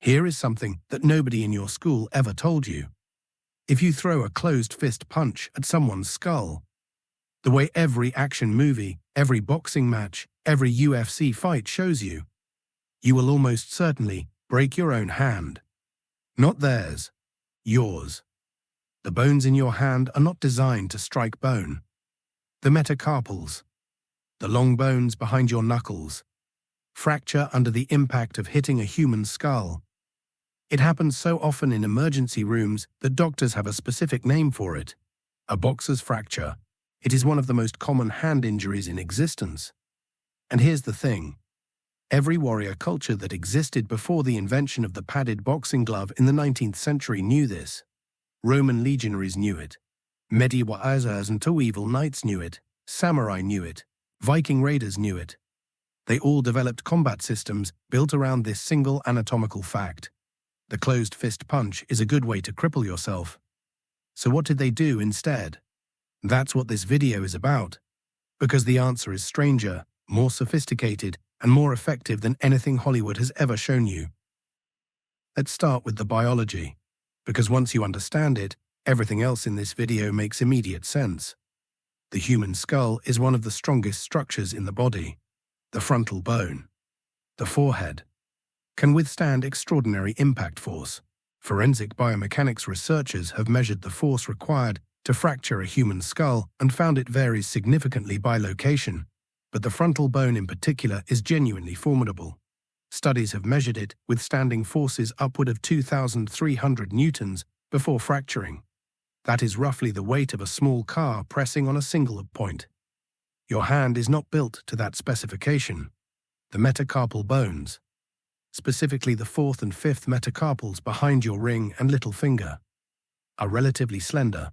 Here is something that nobody in your school ever told you. If you throw a closed fist punch at someone's skull, the way every action movie, every boxing match, every UFC fight shows you, you will almost certainly break your own hand. Not theirs, yours. The bones in your hand are not designed to strike bone. The metacarpals, the long bones behind your knuckles, fracture under the impact of hitting a human skull. It happens so often in emergency rooms that doctors have a specific name for it: a boxer's fracture. It is one of the most common hand injuries in existence. And here's the thing. Every warrior culture that existed before the invention of the padded boxing glove in the 19th century knew this. Roman legionaries knew it. Medieval Azars and Medieval knights knew it. Samurai knew it. Viking raiders knew it. They all developed combat systems built around this single anatomical fact. The closed fist punch is a good way to cripple yourself. So what did they do instead? That's what this video is about. Because the answer is stranger, more sophisticated, and more effective than anything Hollywood has ever shown you. Let's start with the biology, because once you understand it, everything else in this video makes immediate sense. The human skull is one of the strongest structures in the body. The frontal bone, the forehead, can withstand extraordinary impact force. Forensic biomechanics researchers have measured the force required to fracture a human skull and found it varies significantly by location, but the frontal bone in particular is genuinely formidable. Studies have measured it, withstanding forces upward of 2,300 newtons before fracturing. That is roughly the weight of a small car pressing on a single point. Your hand is not built to that specification. The metacarpal bones, specifically the fourth and fifth metacarpals behind your ring and little finger, are relatively slender.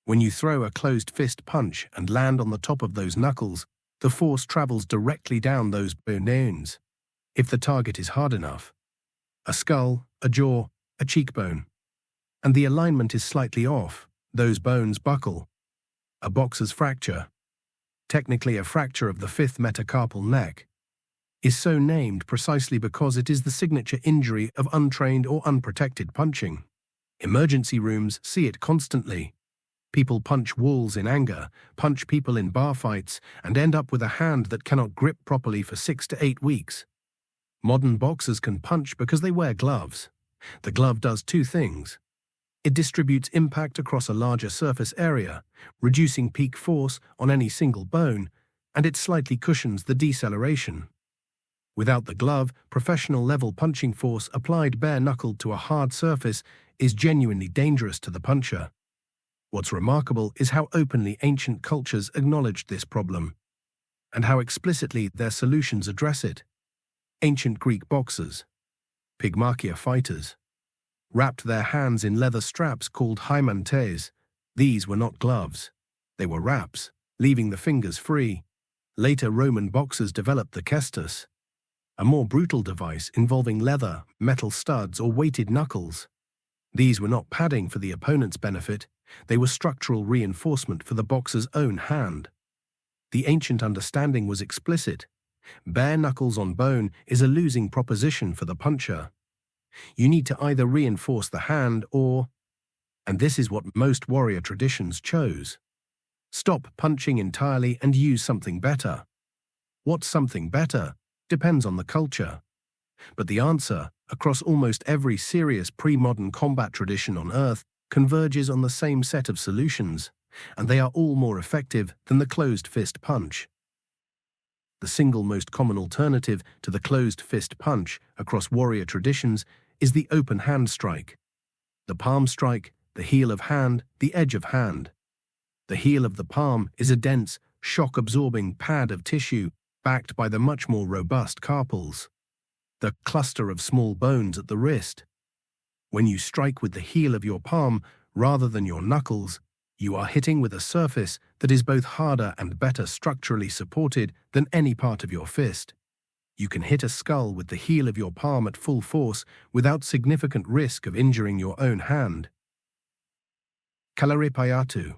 When you throw a closed fist punch and land on the top of those knuckles, the force travels directly down those bones. If the target is hard enough, a skull, a jaw, a cheekbone, and the alignment is slightly off, those bones buckle. A boxer's fracture, technically a fracture of the fifth metacarpal neck, is so named precisely because it is the signature injury of untrained or unprotected punching. Emergency rooms see it constantly. People punch walls in anger, punch people in bar fights, and end up with a hand that cannot grip properly for 6 to 8 weeks. Modern boxers can punch because they wear gloves. The glove does two things. It distributes impact across a larger surface area, reducing peak force on any single bone, and it slightly cushions the deceleration. Without the glove, professional-level punching force applied bare-knuckled to a hard surface is genuinely dangerous to the puncher. What's remarkable is how openly ancient cultures acknowledged this problem, and how explicitly their solutions address it. Ancient Greek boxers, Pygmakia fighters, wrapped their hands in leather straps called himantes. These were not gloves. They were wraps, leaving the fingers free. Later Roman boxers developed the cestus, a more brutal device involving leather, metal studs, or weighted knuckles. These were not padding for the opponent's benefit. They were structural reinforcement for the boxer's own hand. The ancient understanding was explicit. Bare knuckles on bone is a losing proposition for the puncher. You need to either reinforce the hand or, and this is what most warrior traditions chose, stop punching entirely and use something better. What's something better depends on the culture. But the answer, across almost every serious pre-modern combat tradition on Earth, converges on the same set of solutions, and they are all more effective than the closed fist punch. The single most common alternative to the closed fist punch across warrior traditions is the open hand strike. The palm strike, the heel of hand, the edge of hand. The heel of the palm is a dense, shock-absorbing pad of tissue backed by the much more robust carpals, the cluster of small bones at the wrist. When you strike with the heel of your palm rather than your knuckles, you are hitting with a surface that is both harder and better structurally supported than any part of your fist. You can hit a skull with the heel of your palm at full force without significant risk of injuring your own hand. Kalaripayattu,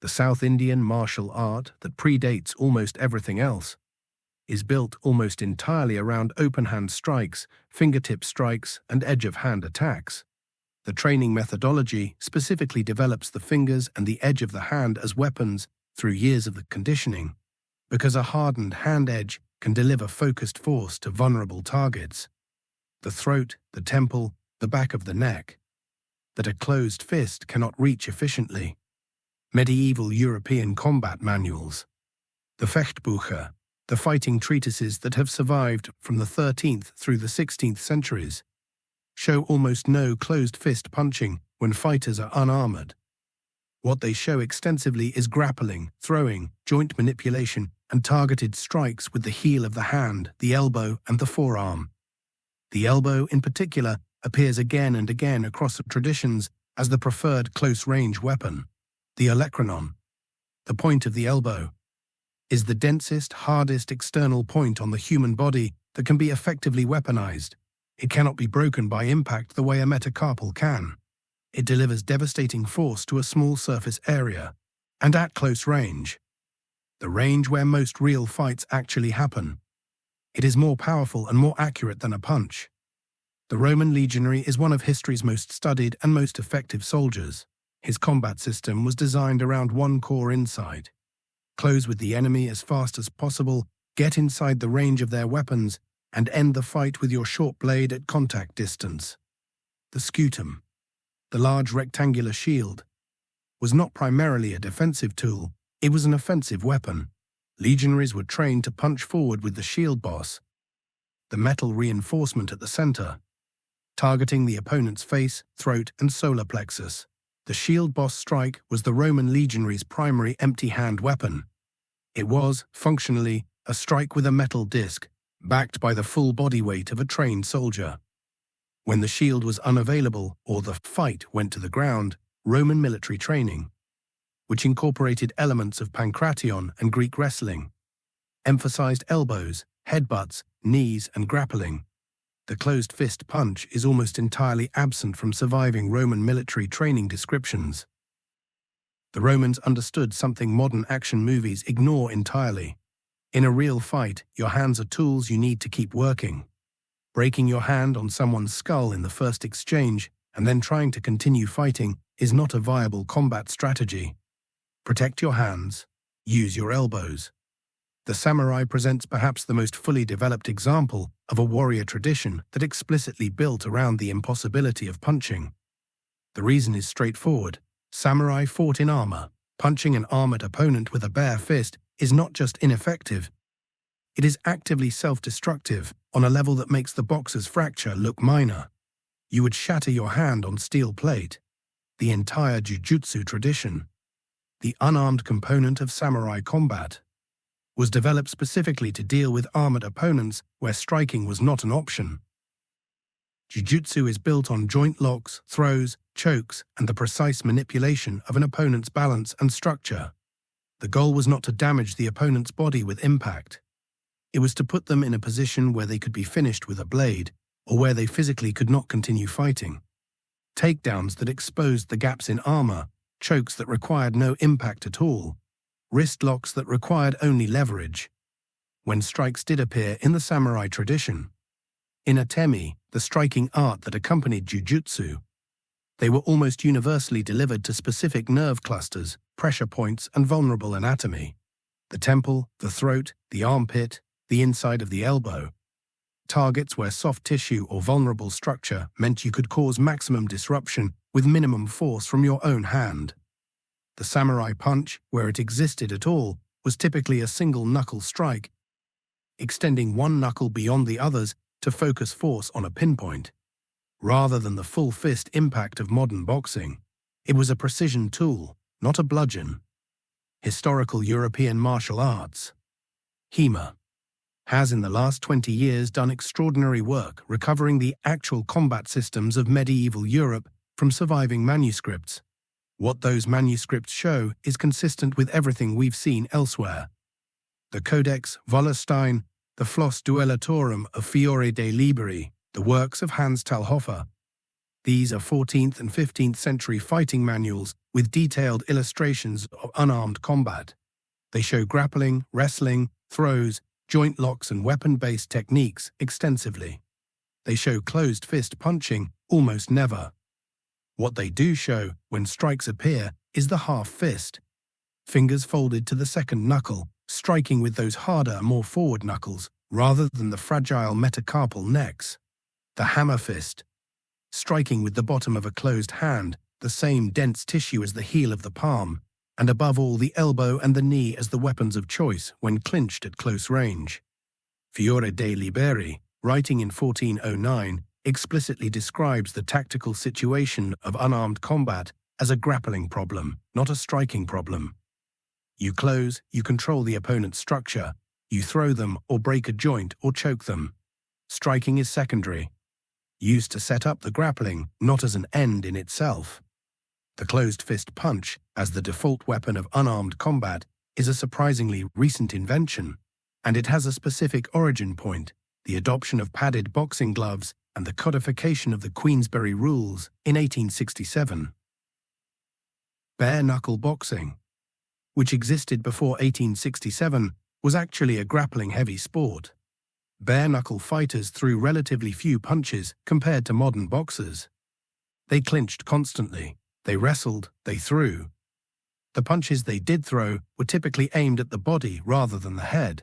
the South Indian martial art that predates almost everything else, is built almost entirely around open-hand strikes, fingertip strikes, and edge-of-hand attacks. The training methodology specifically develops the fingers and the edge of the hand as weapons through years of the conditioning, because a hardened hand edge can deliver focused force to vulnerable targets. The throat, the temple, the back of the neck, that a closed fist cannot reach efficiently. Medieval European combat manuals. The Fechtbücher, the fighting treatises that have survived from the 13th through the 16th centuries, show almost no closed fist punching when fighters are unarmored. What they show extensively is grappling, throwing, joint manipulation, and targeted strikes with the heel of the hand, the elbow, and the forearm. The elbow, in particular, appears again and again across traditions as the preferred close-range weapon. The olecranon, the point of the elbow, is the densest, hardest external point on the human body that can be effectively weaponized. It cannot be broken by impact the way a metacarpal can. It delivers devastating force to a small surface area, and at close range, the range where most real fights actually happen. It is more powerful and more accurate than a punch. The Roman legionary is one of history's most studied and most effective soldiers. His combat system was designed around one core insight. Close with the enemy as fast as possible, get inside the range of their weapons, and end the fight with your short blade at contact distance. The scutum, the large rectangular shield, was not primarily a defensive tool, it was an offensive weapon. Legionaries were trained to punch forward with the shield boss, the metal reinforcement at the center, targeting the opponent's face, throat, and solar plexus. The shield boss strike was the Roman legionaries' primary empty-hand weapon. It was, functionally, a strike with a metal disc, backed by the full body weight of a trained soldier. When the shield was unavailable or the fight went to the ground, Roman military training, which incorporated elements of Pankration and Greek wrestling, emphasized elbows, headbutts, knees, and grappling. The closed fist punch is almost entirely absent from surviving Roman military training descriptions. The Romans understood something modern action movies ignore entirely. In a real fight, your hands are tools you need to keep working. Breaking your hand on someone's skull in the first exchange and then trying to continue fighting is not a viable combat strategy. Protect your hands, use your elbows. The samurai presents perhaps the most fully developed example of a warrior tradition that explicitly built around the impossibility of punching. The reason is straightforward. Samurai fought in armor. Punching an armored opponent with a bare fist is not just ineffective, it is actively self-destructive on a level that makes the boxer's fracture look minor. You would shatter your hand on steel plate. The entire Jujutsu tradition, the unarmed component of samurai combat, was developed specifically to deal with armored opponents where striking was not an option. Jujutsu is built on joint locks, throws, chokes, and the precise manipulation of an opponent's balance and structure. The goal was not to damage the opponent's body with impact. It was to put them in a position where they could be finished with a blade, or where they physically could not continue fighting. Takedowns that exposed the gaps in armor, chokes that required no impact at all, wrist locks that required only leverage. When strikes did appear in the samurai tradition, in atemi, the striking art that accompanied Jujutsu, they were almost universally delivered to specific nerve clusters, pressure points, and vulnerable anatomy. The temple, the throat, the armpit, the inside of the elbow. Targets where soft tissue or vulnerable structure meant you could cause maximum disruption with minimum force from your own hand. The samurai punch, where it existed at all, was typically a single knuckle strike, extending one knuckle beyond the others to focus force on a pinpoint. Rather than the full fist impact of modern boxing, it was a precision tool, not a bludgeon. Historical European martial arts. HEMA has in the last 20 years done extraordinary work recovering the actual combat systems of medieval Europe from surviving manuscripts. What those manuscripts show is consistent with everything we've seen elsewhere. The Codex Wallerstein, the Flos Duellatorum of Fiore dei Liberi, the works of Hans Talhofer. These are 14th and 15th century fighting manuals with detailed illustrations of unarmed combat. They show grappling, wrestling, throws, joint locks and weapon-based techniques extensively. They show closed fist punching almost never. What they do show when strikes appear is the half fist, fingers folded to the second knuckle, striking with those harder, more forward knuckles rather than the fragile metacarpal necks. The hammer fist, striking with the bottom of a closed hand, the same dense tissue as the heel of the palm, and above all the elbow and the knee as the weapons of choice when clinched at close range. Fiore dei Liberi, writing in 1409, explicitly describes the tactical situation of unarmed combat as a grappling problem, not a striking problem. You close, you control the opponent's structure, you throw them or break a joint or choke them. Striking is secondary, used to set up the grappling, not as an end in itself. The closed fist punch, as the default weapon of unarmed combat, is a surprisingly recent invention, and it has a specific origin point, the adoption of padded boxing gloves and the codification of the Queensberry rules in 1867. Bare-knuckle boxing, which existed before 1867, was actually a grappling-heavy sport. Bare-knuckle fighters threw relatively few punches compared to modern boxers. They clinched constantly, they wrestled, they threw. The punches they did throw were typically aimed at the body rather than the head,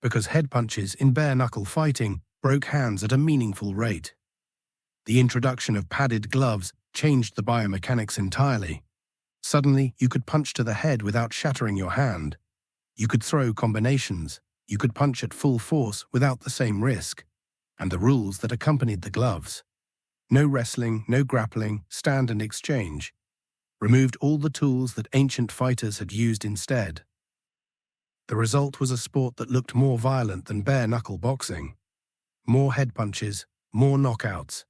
because head punches in bare-knuckle fighting broke hands at a meaningful rate. The introduction of padded gloves changed the biomechanics entirely. Suddenly, you could punch to the head without shattering your hand. You could throw combinations. You could punch at full force without the same risk. And the rules that accompanied the gloves. No wrestling, no grappling, stand and exchange. Removed all the tools that ancient fighters had used instead. The result was a sport that looked more violent than bare-knuckle boxing. More head punches, more knockouts.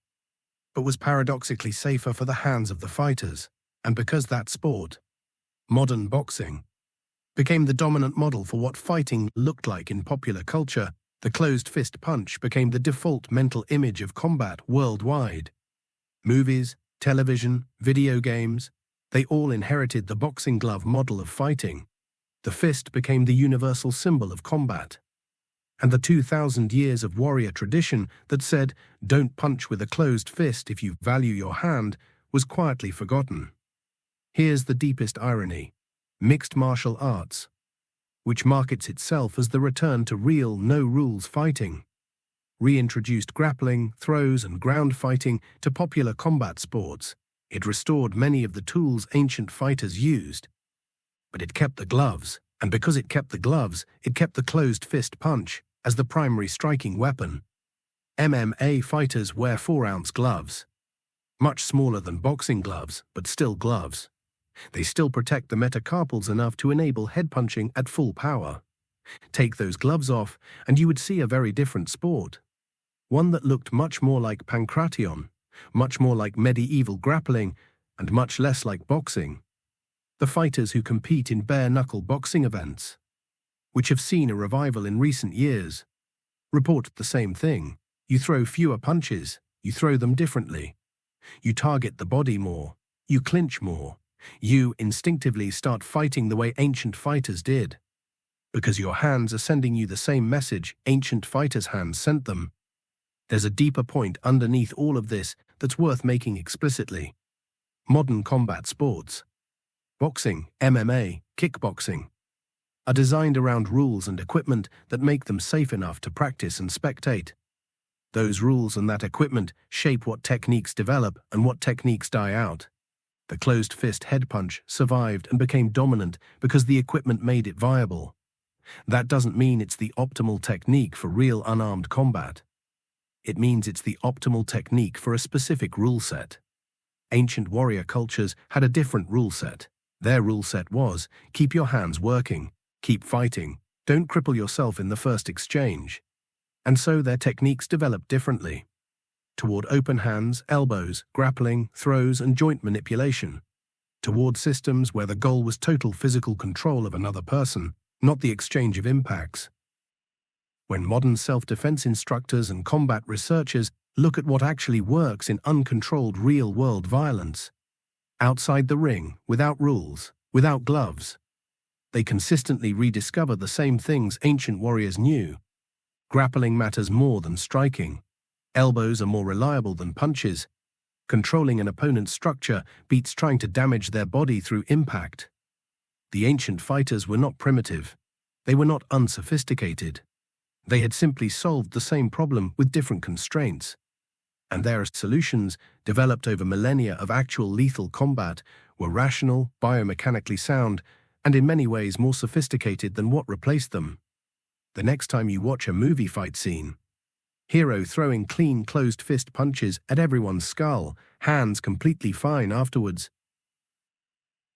But was paradoxically safer for the hands of the fighters. And because that sport, modern boxing, became the dominant model for what fighting looked like in popular culture, the closed fist punch became the default mental image of combat worldwide. Movies, television, video games, they all inherited the boxing glove model of fighting. The fist became the universal symbol of combat. And the 2,000 years of warrior tradition that said, "Don't punch with a closed fist if you value your hand," was quietly forgotten. Here's the deepest irony: mixed martial arts, which markets itself as the return to real, no-rules fighting, reintroduced grappling, throws, and ground fighting to popular combat sports. It restored many of the tools ancient fighters used. But it kept the gloves, and because it kept the gloves, it kept the closed fist punch as the primary striking weapon. MMA fighters wear 4-ounce gloves, much smaller than boxing gloves, but still gloves. They still protect the metacarpals enough to enable head punching at full power. Take those gloves off, and you would see a very different sport. One that looked much more like Pankration, much more like medieval grappling, and much less like boxing. The fighters who compete in bare-knuckle boxing events, which have seen a revival in recent years, report the same thing. You throw fewer punches, you throw them differently. You target the body more, you clinch more. You instinctively start fighting the way ancient fighters did. Because your hands are sending you the same message ancient fighters' hands sent them. There's a deeper point underneath all of this that's worth making explicitly. Modern combat sports, boxing, MMA, kickboxing, are designed around rules and equipment that make them safe enough to practice and spectate. Those rules and that equipment shape what techniques develop and what techniques die out. The closed fist head punch survived and became dominant because the equipment made it viable. That doesn't mean it's the optimal technique for real unarmed combat. It means it's the optimal technique for a specific rule set. Ancient warrior cultures had a different rule set. Their rule set was, keep your hands working, keep fighting, don't cripple yourself in the first exchange. And so their techniques developed differently. Toward open hands, elbows, grappling, throws, and joint manipulation. Toward systems where the goal was total physical control of another person, not the exchange of impacts. When modern self-defense instructors and combat researchers look at what actually works in uncontrolled real-world violence, outside the ring, without rules, without gloves, they consistently rediscover the same things ancient warriors knew: Grappling matters more than striking. Elbows are more reliable than punches. Controlling an opponent's structure beats trying to damage their body through impact. The ancient fighters were not primitive. They were not unsophisticated. They had simply solved the same problem with different constraints. And their solutions, developed over millennia of actual lethal combat, were rational, biomechanically sound, and in many ways more sophisticated than what replaced them. The next time you watch a movie fight scene, hero throwing clean closed fist punches at everyone's skull, hands completely fine afterwards,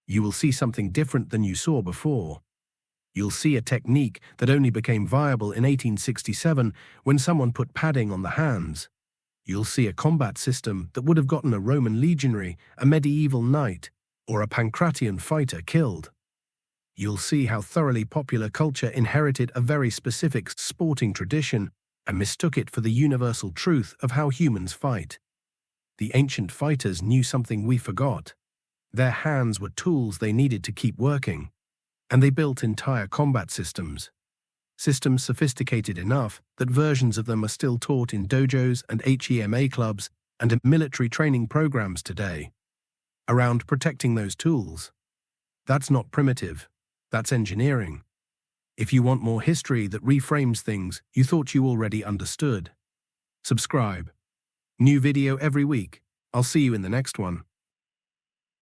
you will see something different than you saw before. You'll see a technique that only became viable in 1867 when someone put padding on the hands. You'll see a combat system that would have gotten a Roman legionary, a medieval knight, or a Pankration fighter killed. You'll see how thoroughly popular culture inherited a very specific sporting tradition and mistook it for the universal truth of how humans fight. The ancient fighters knew something we forgot. Their hands were tools they needed to keep working, and they built entire combat systems. Systems sophisticated enough that versions of them are still taught in dojos and HEMA clubs and in military training programs today. Around protecting those tools. That's not primitive. That's engineering. If you want more history that reframes things you thought you already understood, subscribe. New video every week. I'll see you in the next one.